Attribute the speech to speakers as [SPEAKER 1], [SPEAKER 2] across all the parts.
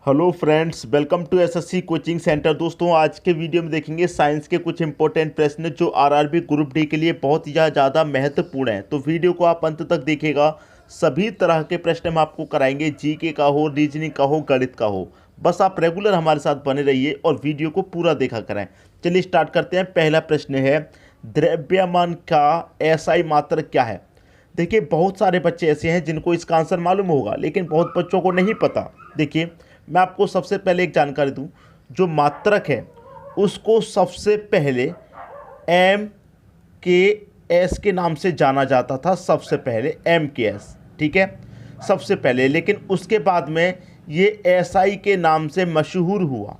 [SPEAKER 1] Hello friends, welcome to SSC coaching centre. दोस्तों, आज के वीडियो में देखेंगे साइंस के कुछ इंपॉर्टेंट प्रश्न जो आरआरबी ग्रुप डी के लिए बहुत ही ज़्यादा महत्वपूर्ण है। तो वीडियो को आप अंत तक देखिएगा। सभी तरह के प्रश्न हम आपको कराएंगे, जीके का हो, रीजनिंग का हो, गणित का हो। बस आप रेगुलर हमारे साथ बने रहिए और वीडियो को पूरा देखा करें। चलिए स्टार्ट करते हैं। पहला प्रश्न है, द्रव्यमान का एसआई मात्रक क्या है? देखिए, बहुत सारे बच्चे ऐसे हैं जिनको इसका आंसर मालूम होगा, लेकिन बहुत बच्चों को नहीं पता। देखिए, मैं आपको सबसे पहले एक जानकारी दूं, जो मात्रक है उसको सबसे पहले एम के एस के नाम से जाना जाता था। सबसे पहले एम के एस, ठीक है, सबसे पहले। लेकिन उसके बाद में ये एसआई के नाम से मशहूर हुआ।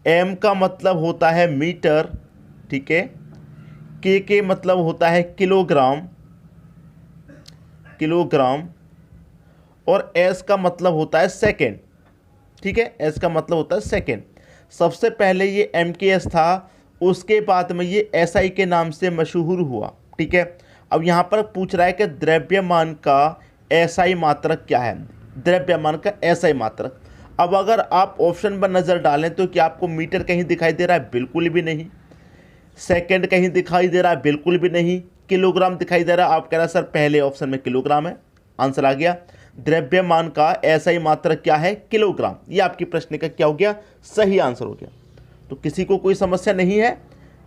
[SPEAKER 1] एम का मतलब होता है मीटर, ठीक है, के मतलब होता है किलोग्राम, और एस का मतलब होता है सेकेंड, ठीक है, एस का मतलब होता है सेकेंड। सबसे पहले ये एम के एस था, उसके बाद में ये एस आई के नाम से मशहूर हुआ, ठीक है। अब यहाँ पर पूछ रहा है कि द्रव्यमान का एसआई मात्रक क्या है? द्रव्यमान का एसआई मात्रक। अब अगर आप ऑप्शन पर नज़र डालें तो क्या आपको मीटर कहीं दिखाई दे रहा है? बिल्कुल भी नहीं। सेकेंड कहीं दिखाई दे रहा है? बिल्कुल भी नहीं। किलोग्राम दिखाई दे रहा है? आप कह रहे हैं सर पहले ऑप्शन में किलोग्राम है। आंसर आ गया। द्रव्यमान का एसआई मात्रक क्या है? किलोग्राम। ये आपकी प्रश्न का क्या हो गया? सही आंसर हो गया। तो किसी को कोई समस्या नहीं है,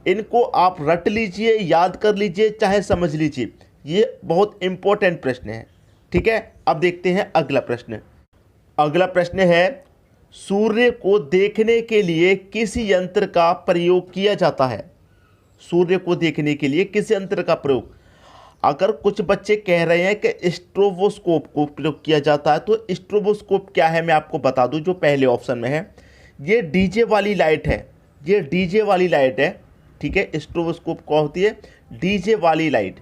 [SPEAKER 1] इनको आप रट लीजिए, याद कर लीजिए, चाहे समझ लीजिए। ये बहुत इंपॉर्टेंट प्रश्न है, ठीक है। अब देखते हैं अगला प्रश्न। अगला प्रश्न है, सूर्य को देखने के लिए किस यंत्र का प्रयोग किया जाता है? सूर्य को देखने के लिए किस यंत्र का प्रयोग? अगर कुछ बच्चे कह रहे हैं कि स्ट्रोबोस्कोप को प्रयोग किया जाता है, तो स्ट्रोबोस्कोप क्या है मैं आपको बता दूं, जो पहले ऑप्शन में है। ये डीजे वाली लाइट है, ये डीजे वाली लाइट है, ठीक है। स्ट्रोबोस्कोप क्या होती है? डीजे वाली लाइट।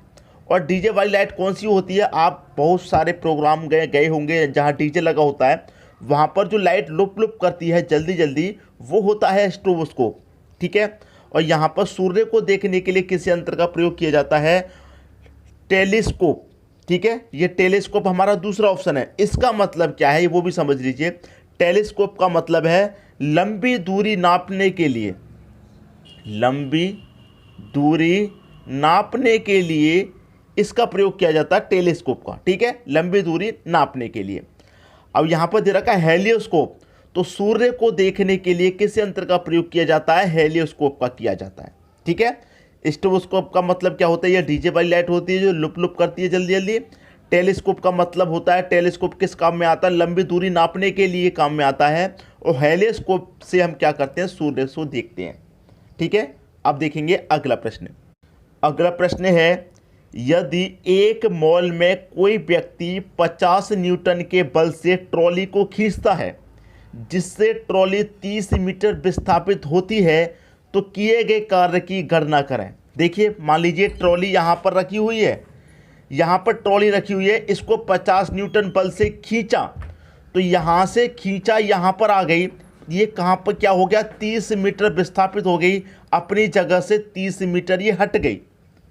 [SPEAKER 1] और डीजे वाली लाइट कौन सी होती है? आप बहुत सारे प्रोग्राम गए होंगे जहाँ डीजे लगा होता है, वहाँ पर जो लाइट लुप लुप करती है जल्दी जल्दी, वो होता है स्ट्रोबोस्कोप, ठीक है। और यहाँ पर सूर्य को देखने के लिए किस यंत्र का प्रयोग किया जाता है? टेलीस्कोप, ठीक है। ये टेलीस्कोप हमारा दूसरा ऑप्शन है। इसका मतलब क्या है वो भी समझ लीजिए। टेलीस्कोप का मतलब है लंबी दूरी नापने के लिए, लंबी दूरी नापने के लिए इसका प्रयोग किया जाता है, टेलीस्कोप का, ठीक है, लंबी दूरी नापने के लिए। अब यहाँ पर दे रखा है हेलियोस्कोप, तो सूर्य को देखने के लिए किस यंत्र का प्रयोग किया जाता है? हेलियोस्कोप का किया जाता है, ठीक है। स्ट्रोबोस्कोप का मतलब क्या होता है? ये डीजे वाली लाइट होती है जो लुप लुप करती है जल्दी जल्दी। टेलीस्कोप का मतलब होता है, टेलीस्कोप किस काम में आता है? लंबी दूरी नापने के लिए काम में आता है। और हेलियोस्कोप से हम क्या करते हैं? सूर्य को देखते हैं, ठीक है। अब देखेंगे अगला प्रश्न। अगला प्रश्न है, यदि एक मॉल में कोई व्यक्ति 50 न्यूटन के बल से ट्रॉली को खींचता है, जिससे ट्रॉली 30 मीटर विस्थापित होती है, तो किए गए कार्य की गणना करें। देखिए, मान लीजिए ट्रॉली यहाँ पर रखी हुई है, यहाँ पर ट्रॉली रखी हुई है, इसको 50 न्यूटन बल से खींचा, तो यहाँ से खींचा यहाँ पर आ गई, ये कहाँ पर क्या हो गया? 30 मीटर विस्थापित हो गई, अपनी जगह से 30 मीटर ये हट गई,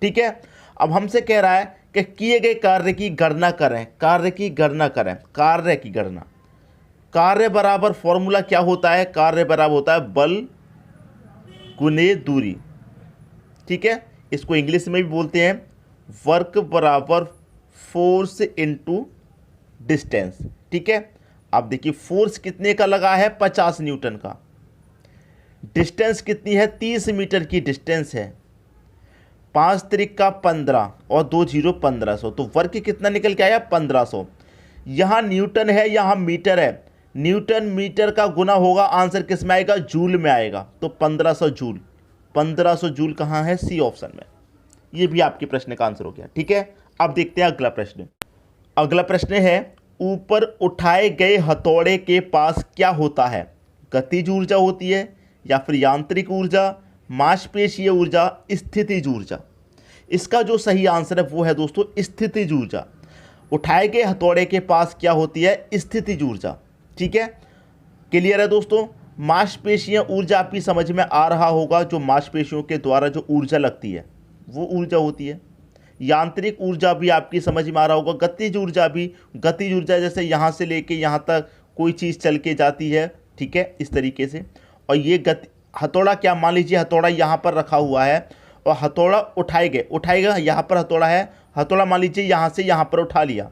[SPEAKER 1] ठीक है। अब हमसे कह रहा है कि किए गए कार्य की गणना करें, कार्य की गणना करें, कार्य की गणना। कार्य बराबर फॉर्मूला क्या होता है? कार्य बराबर होता है बल गुने दूरी, ठीक है। इसको इंग्लिश में भी बोलते हैं वर्क बराबर फोर्स इनटू डिस्टेंस, ठीक है। अब देखिए, फोर्स कितने का लगा है? 50 न्यूटन का। डिस्टेंस कितनी है? 30 मीटर की डिस्टेंस है। 5 त्रिक का 15 और 2 जीरो 1500, तो वर्क कितना निकल के आया? 1500। यहाँ न्यूटन है, यहाँ मीटर है, न्यूटन मीटर का गुना होगा, आंसर किस में आएगा? जूल में आएगा। तो 1500 जूल, 1500 जूल कहाँ है? सी ऑप्शन में। ये भी आपके प्रश्न का आंसर हो गया, ठीक है। अब देखते हैं अगला प्रश्न। अगला प्रश्न है, ऊपर उठाए गए हथौड़े के पास क्या होता है? गतिज ऊर्जा होती है, या फिर यांत्रिक ऊर्जा, मांसपेशीय ऊर्जा, स्थितिज ऊर्जा? इसका जो सही आंसर है वो है दोस्तों स्थितिज ऊर्जा। उठाए गए हथौड़े के पास क्या होती है? स्थितिज ऊर्जा, ठीक है। क्लियर है दोस्तों? मांसपेशियां ऊर्जा आपकी समझ में आ रहा होगा, जो मांसपेशियों के द्वारा जो ऊर्जा लगती है वो ऊर्जा होती है। यांत्रिक ऊर्जा भी आपकी समझ में आ रहा होगा। गतिज ऊर्जा भी, गतिज ऊर्जा जैसे यहाँ से लेके यहाँ तक कोई चीज़ चल के जाती है, ठीक है, इस तरीके से। और ये गति हथौड़ा, क्या मान लीजिए हथौड़ा यहाँ पर रखा हुआ है और हथौड़ा उठाएगा, यहाँ पर हथौड़ा है, हथौड़ा मान लीजिए यहाँ से यहाँ पर उठा लिया,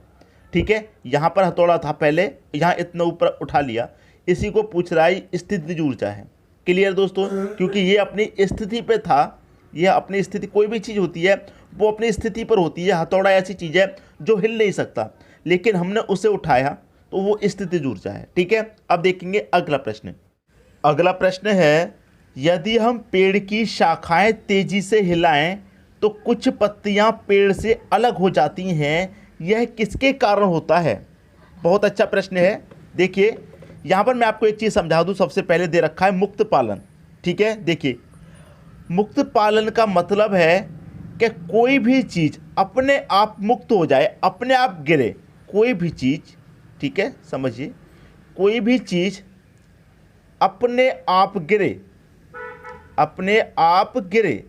[SPEAKER 1] ठीक है, यहाँ पर हथौड़ा था पहले, यहाँ इतना ऊपर उठा लिया, इसी को पूछ रहा है स्थितिज ऊर्जा है। क्लियर दोस्तों, क्योंकि ये अपनी स्थिति पे था, ये अपनी स्थिति, कोई भी चीज़ होती है वो अपनी स्थिति पर होती है। हथौड़ा ऐसी चीज़ है जो हिल नहीं सकता, लेकिन हमने उसे उठाया तो वो स्थितिज ऊर्जा है, ठीक है। अब देखेंगे अगला प्रश्न। अगला प्रश्न है, यदि हम पेड़ की शाखाएं तेजी से हिलाएं तो कुछ पत्तियां पेड़ से अलग हो जाती हैं, यह किसके कारण होता है? बहुत अच्छा प्रश्न है। देखिए यहाँ पर मैं आपको एक चीज़ समझा दूँ। सबसे पहले दे रखा है मुक्त पालन, ठीक है। देखिए मुक्त पालन का मतलब है कि कोई भी चीज़ अपने आप मुक्त हो जाए, अपने आप गिरे, कोई भी चीज़, ठीक है, समझिए, कोई भी चीज़ अपने आप गिरे, अपने आप गिरे,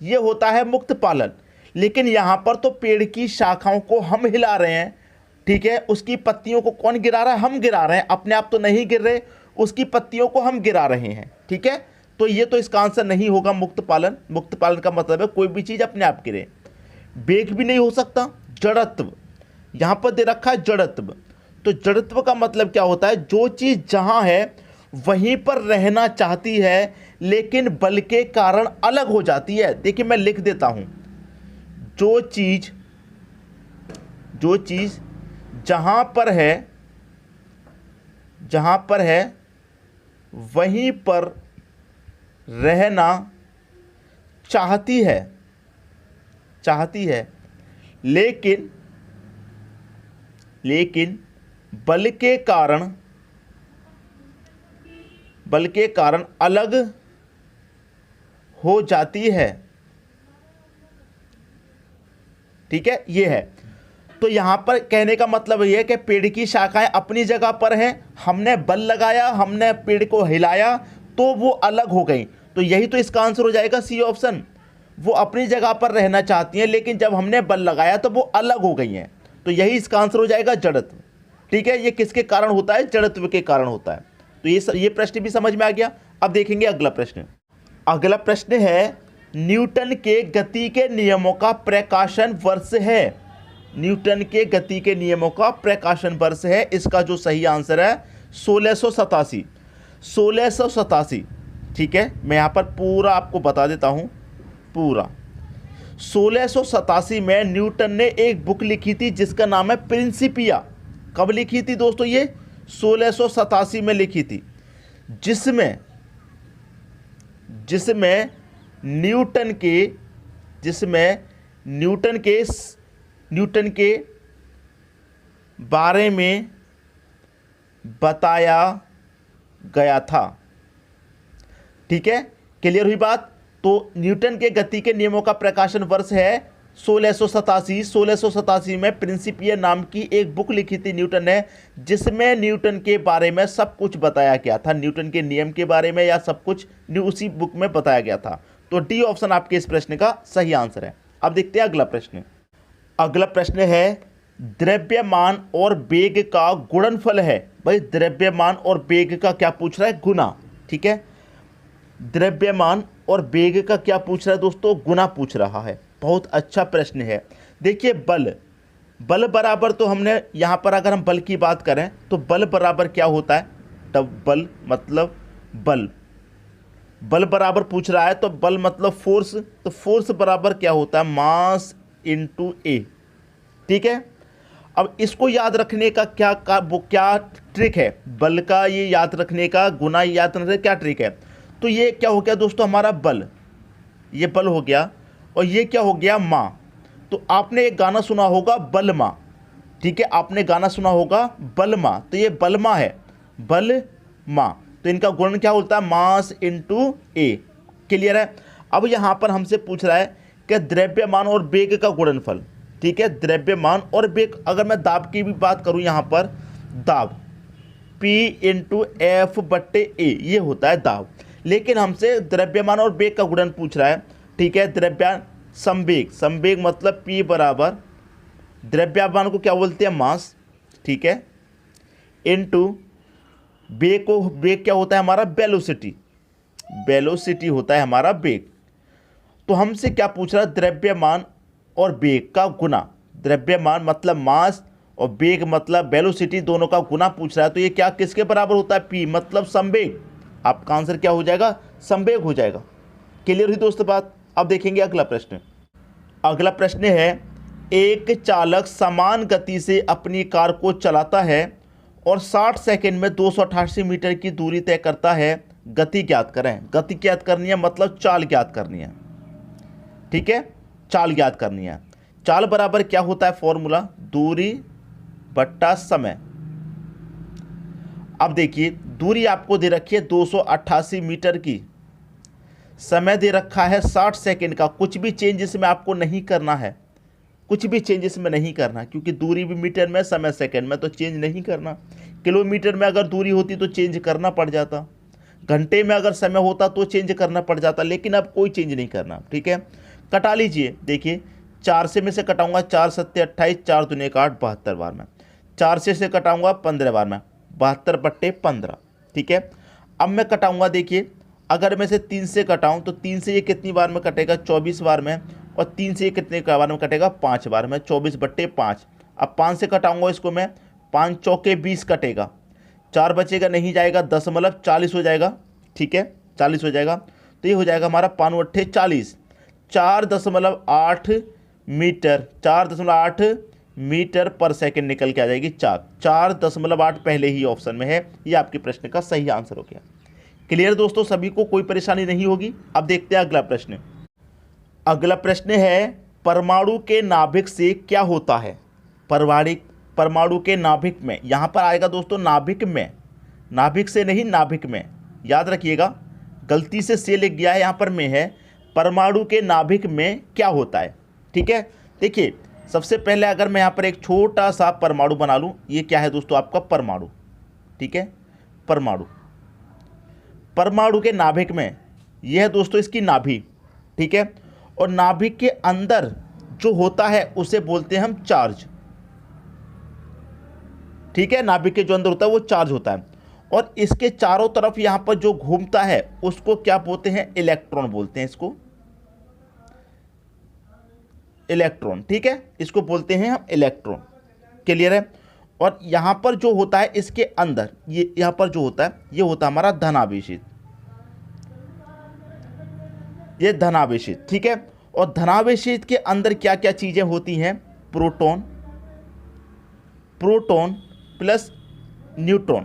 [SPEAKER 1] ये होता है मुक्त पालन। लेकिन यहाँ पर तो पेड़ की शाखाओं को हम हिला रहे हैं, ठीक है, उसकी पत्तियों को कौन गिरा रहा है? हम गिरा रहे हैं, अपने आप तो नहीं गिर रहे, उसकी पत्तियों को हम गिरा रहे हैं, ठीक है। तो ये तो इसका आंसर नहीं होगा मुक्त पालन। मुक्त पालन का मतलब है कोई भी चीज़ अपने आप गिरे। वेग भी नहीं हो सकता, जड़त्व, यहाँ पर दे रखा है जड़त्व। तो जड़त्व का मतलब क्या होता है? जो चीज़ जहाँ है वहीं पर रहना चाहती है, लेकिन बल के कारण अलग हो जाती है। देखिए मैं लिख देता हूँ, जो चीज़ जहाँ पर है वहीं पर रहना चाहती है, लेकिन बल के कारण अलग हो जाती है, ठीक है, ये है। तो यहाँ पर कहने का मतलब ये है कि पेड़ की शाखाएं अपनी जगह पर हैं, हमने बल लगाया, हमने पेड़ को हिलाया तो वो अलग हो गई। तो यही तो इसका आंसर हो जाएगा, सी ऑप्शन। वो अपनी जगह पर रहना चाहती हैं, लेकिन जब हमने बल लगाया तो वो अलग हो गई हैं। तो यही इसका आंसर हो जाएगा, जड़त्व, ठीक है। ये किसके कारण होता है? जड़त्व के कारण होता है। तो ये प्रश्न भी समझ में आ गया। अब देखेंगे अगला प्रश्न। अगला प्रश्न है, न्यूटन के गति के नियमों का प्रकाशन वर्ष है। न्यूटन के गति के नियमों का प्रकाशन वर्ष है, इसका जो सही आंसर है 1687, ठीक है। मैं यहाँ पर पूरा आपको बता देता हूँ, पूरा 1687 में न्यूटन ने एक बुक लिखी थी जिसका नाम है प्रिंसिपिया। कब लिखी थी दोस्तों? ये 1687 में लिखी थी, जिसमें न्यूटन के बारे में बताया गया था, ठीक है। क्लियर हुई बात? तो न्यूटन के गति के नियमों का प्रकाशन वर्ष है 1687 में प्रिंसिपिया नाम की एक बुक लिखी थी न्यूटन ने, जिसमें न्यूटन के बारे में सब कुछ बताया गया था, न्यूटन के नियम के बारे में या सब कुछ उसी बुक में बताया गया था। तो डी ऑप्शन आपके इस प्रश्न का सही आंसर है। अब देखते हैं अगला प्रश्न। अगला प्रश्न है, द्रव्यमान और वेग का गुणनफल है। भाई द्रव्यमान और वेग का क्या पूछ रहा है? गुना, ठीक है। द्रव्यमान और वेग का क्या पूछ रहा है दोस्तों? गुना पूछ रहा है। बहुत अच्छा प्रश्न है। देखिए बल बराबर, तो हमने यहाँ पर अगर हम बल की बात करें तो बल बराबर क्या होता है? तब बल मतलब बल बराबर पूछ रहा है, तो बल मतलब फोर्स, तो फोर्स बराबर क्या होता है? मास इंटू ए, ठीक है। अब इसको याद रखने का क्या ट्रिक है? बल का ये याद रखने का, गुना याद रखने का क्या ट्रिक है? तो ये क्या हो गया दोस्तों? हमारा बल, ये बल हो गया, और ये क्या हो गया? माँ। तो आपने एक गाना सुना होगा बलमा, ठीक है, आपने गाना सुना होगा बलमा, तो ये बलमा है, बलमा। तो इनका गुणन क्या होता है? मास इंटू ए। क्लियर है? अब यहाँ पर हमसे पूछ रहा है कि द्रव्यमान और वेग का गुणनफल, ठीक है। द्रव्यमान और वेग, अगर मैं दाब की भी बात करूँ, यहाँ पर दाब P इंटू एफ बट्टे ए, ये होता है दाब। लेकिन हमसे द्रव्यमान और वेग का गुणन पूछ रहा है, ठीक है। संवेग मतलब P बराबर, द्रव्यमान को क्या बोलते हैं? मास, ठीक है, इंटू बेग क्या होता है हमारा? वेलोसिटी। वेलोसिटी होता है हमारा बेग। तो हमसे क्या पूछ रहा है? द्रव्यमान और बेग का गुना। द्रव्यमान मतलब मास और बेग मतलब वेलोसिटी, दोनों का गुना पूछ रहा है। तो ये क्या किसके बराबर होता है? p मतलब संवेग। आपका आंसर क्या हो जाएगा? संवेग हो जाएगा। क्लियर हुई दोस्तों बात? अब देखेंगे अगला प्रश्न। अगला प्रश्न है, एक चालक समान गति से अपनी कार को चलाता है और 60 सेकंड में 288 मीटर की दूरी तय करता है। गति ज्ञात करें। गति ज्ञात करनी है मतलब चाल ज्ञात करनी है। ठीक है, चाल ज्ञात करनी है। चाल बराबर क्या होता है फॉर्मूला? दूरी बट्टा समय। अब देखिए, दूरी आपको दे रखी है 288 मीटर की, समय दे रखा है 60 सेकंड का। कुछ भी चेंज इसमें आपको नहीं करना है, कुछ भी चेंज इसमें नहीं करना, क्योंकि दूरी भी मीटर में, समय सेकंड में, तो चेंज नहीं करना। किलोमीटर में अगर दूरी होती तो चेंज करना पड़ जाता, घंटे में अगर समय होता तो चेंज करना पड़ जाता, लेकिन अब कोई चेंज नहीं करना। ठीक है, कटा लीजिए। देखिए, 4 से में से कटाऊंगा, 4 सत्ते 28, 4 दूने 8, 72 बार में। 4 से कटाऊंगा 15 बार में, 72 बट्टे 15। ठीक है, अब मैं कटाऊंगा। देखिए, अगर मैं से 3 से कटाऊं तो 3 से ये कितनी बार में कटेगा? 24 बार में। और 3 से ये कितने बार में कटेगा? 5 बार में, 24 बट्टे 5। अब 5 से कटाऊंगा इसको मैं, 5 चौके 20 कटेगा, 4 बचेगा, नहीं जाएगा, 10 मतलब 40 हो जाएगा। ठीक है, 40 हो जाएगा। तो ये हो जाएगा हमारा 5 अट्ठे 40, 4.8 मीटर, 4.8 मीटर पर सेकंड निकल के आ जाएगी। 4.8 पहले ही ऑप्शन में है। ये आपके प्रश्न का सही आंसर हो गया। क्लियर दोस्तों, सभी को कोई परेशानी नहीं होगी। अब देखते हैं अगला प्रश्न। अगला प्रश्न है, परमाणु के नाभिक से क्या होता है? परमाणु के नाभिक में, यहां पर आएगा दोस्तों नाभिक में, नाभिक से नहीं, नाभिक में, याद रखिएगा। गलती से लिख गया है, यहां पर में है। परमाणु के नाभिक में क्या होता है? ठीक है, देखिए, सबसे पहले अगर मैं यहां पर एक छोटा सा परमाणु बना लूं, ये क्या है दोस्तों? आपका परमाणु। ठीक है, परमाणु। परमाणु के नाभिक में यह है दोस्तों इसकी नाभि। ठीक है, और नाभिक के अंदर जो होता है उसे बोलते हैं हम चार्ज। ठीक है, नाभिक के जो अंदर होता है वो चार्ज होता है, और इसके चारों तरफ यहां पर जो घूमता है उसको क्या बोलते हैं? इलेक्ट्रॉन बोलते हैं इसको, इलेक्ट्रॉन। ठीक है, इसको बोलते हैं हम इलेक्ट्रॉन। क्लियर है? और यहां पर जो होता है इसके अंदर, ये यहां पर जो होता है ये होता है हमारा धनावेशित, ये धनावेशित। ठीक है, और धनावेशित के अंदर क्या क्या चीजें होती हैं? Proton, proton plus neutron,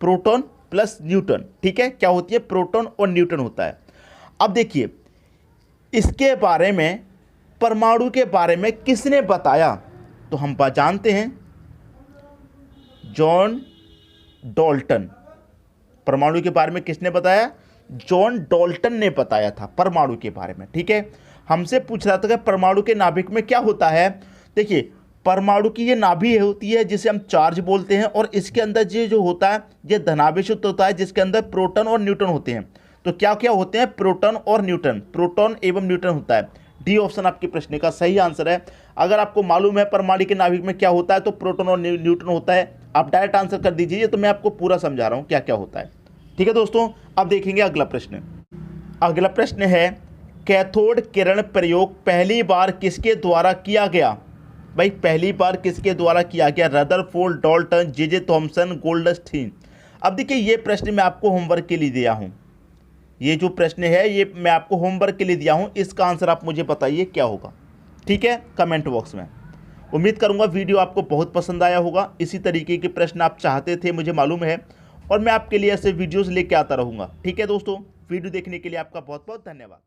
[SPEAKER 1] proton plus neutron. ठीक है, क्या होती है? प्रोटॉन और न्यूट्रॉन होता है। अब देखिए, इसके बारे में, परमाणु के बारे में किसने बताया? तो हम जानते हैं, जॉन डाल्टन। परमाणु के बारे में किसने बताया? जॉन डाल्टन ने बताया था परमाणु के बारे में। ठीक है, हमसे पूछ रहा था कि परमाणु के नाभिक में क्या होता है। देखिए, परमाणु की ये नाभि होती है जिसे हम चार्ज बोलते हैं, और इसके अंदर ये जो होता है ये धनावेशित होता है, जिसके अंदर प्रोटॉन और न्यूट्रॉन होते हैं। तो क्या क्या होते हैं? प्रोटॉन और न्यूट्रॉन, प्रोटॉन एवं न्यूट्रॉन होता है। डी ऑप्शन आपके प्रश्न का सही आंसर है। अगर आपको मालूम है परमाणु के नाभिक में क्या होता है तो प्रोटॉन और न्यूट्रॉन होता है, आप डायरेक्ट आंसर कर दीजिए। तो मैं आपको पूरा समझा रहा हूँ क्या क्या होता है। ठीक है दोस्तों, अब देखेंगे अगला प्रश्न। अगला प्रश्न है, कैथोड किरण प्रयोग पहली बार किसके द्वारा किया गया? भाई, पहली बार किसके द्वारा किया गया? Rutherford, Dalton, J Thomson, Goldstein. अब देखिए, ये प्रश्न मैं आपको होमवर्क के लिए दिया हूँ। ये जो प्रश्न है ये मैं आपको होमवर्क के लिए दिया हूँ। इसका आंसर आप मुझे बताइए क्या होगा। ठीक है, कमेंट बॉक्स में। उम्मीद करूँगा वीडियो आपको बहुत पसंद आया होगा। इसी तरीके के प्रश्न आप चाहते थे, मुझे मालूम है, और मैं आपके लिए ऐसे वीडियोस लेके आता रहूँगा। ठीक है दोस्तों, वीडियो देखने के लिए आपका बहुत बहुत धन्यवाद।